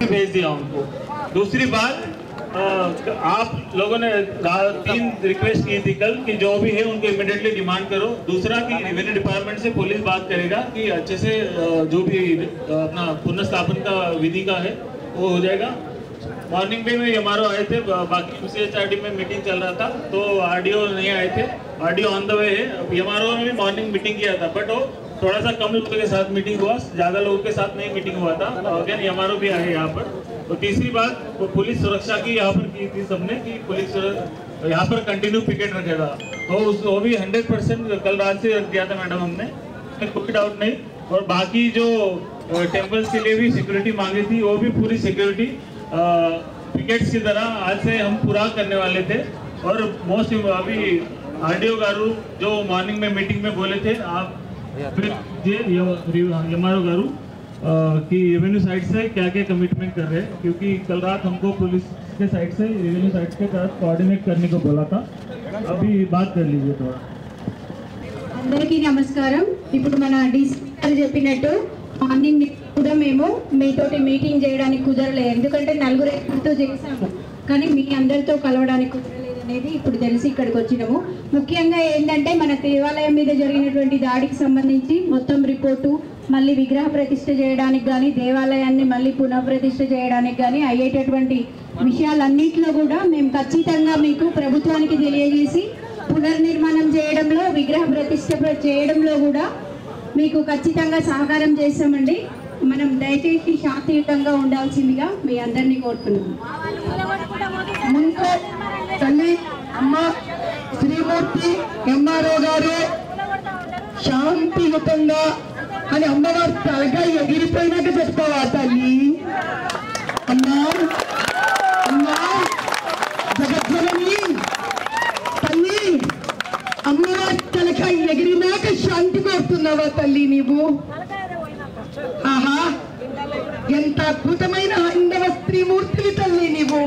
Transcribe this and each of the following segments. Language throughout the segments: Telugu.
भेज दिया उनको। दूसरी बात आप लोगों ने 3 रिक्वेस्ट की थी कल कि जो भी है उनको इमीडिएटली डिमांड करो। दूसरा कि रेवेन्यू डिपार्टमेंट से पुलिस बात करेगा कि अच्छे से जो भी अपना पुनर्स्थापन का विधि का है वो हो जाएगा। मॉर्निंग में एमआरओ आए थे, बाकी सीएचआरडी में मीटिंग चल रहा था तो आरडीओ नहीं आए थे। आरडीओ ऑन द वे है। एमआरओ ने भी मॉर्निंग मीटिंग किया था बट वो थोड़ा सा कम लोगों के साथ मीटिंग हुआ, ज़्यादा लोगों के साथ नहीं मीटिंग हुआ था। अगेन एमआरओ भी आए यहाँ पर। तो तीसरी बात वो पुलिस सुरक्षा की यहाँ पर की थी सबने कि पुलिस यहाँ पर कंटिन्यू पिकेट रखेगा। तो वो भी 100% कल रात से रख दिया था मैडम हमने, कोई डाउट नहीं। और बाकी जो टेम्पल्स के लिए भी सिक्योरिटी मांगी थी वो भी पूरी सिक्योरिटी पिकेट्स की तरह आज से हम पूरा करने वाले थे। और मोस्ट अभी आरडीओ गारू जो मॉर्निंग में मीटिंग में बोले थे आप एमआरओ गारू कि रेवेन्यू साइड से क्या क्या कमिटमेंट कर रहे हैं, क्योंकि कल रात हमको पुलिस के साइड से रेवेन्यू साइड के साथ कोऑर्डिनेट करने को बोला था। अभी बात कर लीजिए थोड़ा। అందరికీ నమస్కారం। ఇప్పుడు మన డీసీ గారు చెప్పినట్టు మార్నింగ్ కూడా మేము మీతోటి మీటింగ్ చేయడానికి కుదరలేదు, ఎందుకంటే 4 చేసాము కానీ మీ అందరితో కలవడానికి కుదరలేదు అనేది ఇప్పుడు తెలిసి ఇక్కడికి వచ్చినాము। ముఖ్యంగా ఏంటంటే మన దేవాలయం మీద జరిగినటువంటి దాడికి సంబంధించి మొత్తం రిపోర్టు, మళ్ళీ విగ్రహ ప్రతిష్ఠ చేయడానికి కానీ దేవాలయాన్ని మళ్ళీ పునఃప్రతిష్ఠ చేయడానికి కానీ అయ్యేటటువంటి విషయాలన్నింటిలో కూడా మేము ఖచ్చితంగా మీకు ప్రభుత్వానికి తెలియజేసి పునర్నిర్మాణం చేయడంలో, విగ్రహ ప్రతిష్ఠ చేయడంలో కూడా మీకు ఖచ్చితంగా సహకారం చేస్తామండి। మనం దయచేసి శాంతియుతంగా ఉండాల్సిందిగా మీ అందరినీ కోరుతున్నాము। ముందు తల్లి అమ్మ శ్రీమూర్తి ఎంఆర్ఓ గారు శాంతియుతంగా అని అమ్మవారి తలగా ఎగిరిపోయినాక చెప్తావా తల్లి? అమ్మా అమ్మా జగజ్జనని తల్లి, అమ్మవారి తలగా ఎగిరినాక శాంతి కోరుతున్నావా తల్లి నీవు? ఆహా, ఎంత అద్భుతమైన హైందవ స్త్రీమూర్తివి తల్లి నీవు।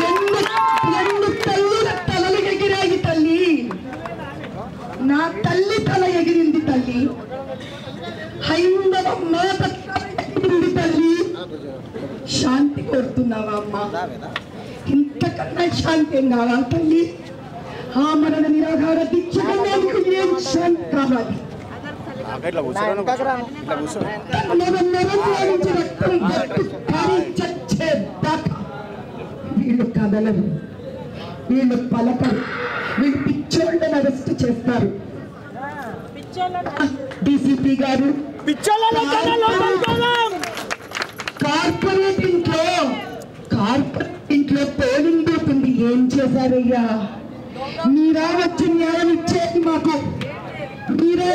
రెండు తల్లుల తలలు ఎగిరాయి తల్లి, నా తల్లి తల ఎగిరింది తల్లి, హైందవ మాత ఎగిరింది తల్లి। శాంతి కోరుతున్నావా అమ్మా? ఇంతకన్నా శాంతి ఏం కావాలి తల్లి? ఆ మరణ నిరాహార దీక్షగా నాకు ఏం శాంతి కావాలి? వీళ్ళు కదలరు, వీళ్ళు పలకరు, వీళ్ళు పిచ్చోళ్ళని అరెస్ట్ చేస్తారు। డీసీపీ గారు కార్పొరేట్ ఇంట్లో పోలింగ్ బూత్ ఉంది, ఏం చేశారయ్యా? మీరా వచ్చి న్యాయం ఇచ్చేది మాకు, మీరే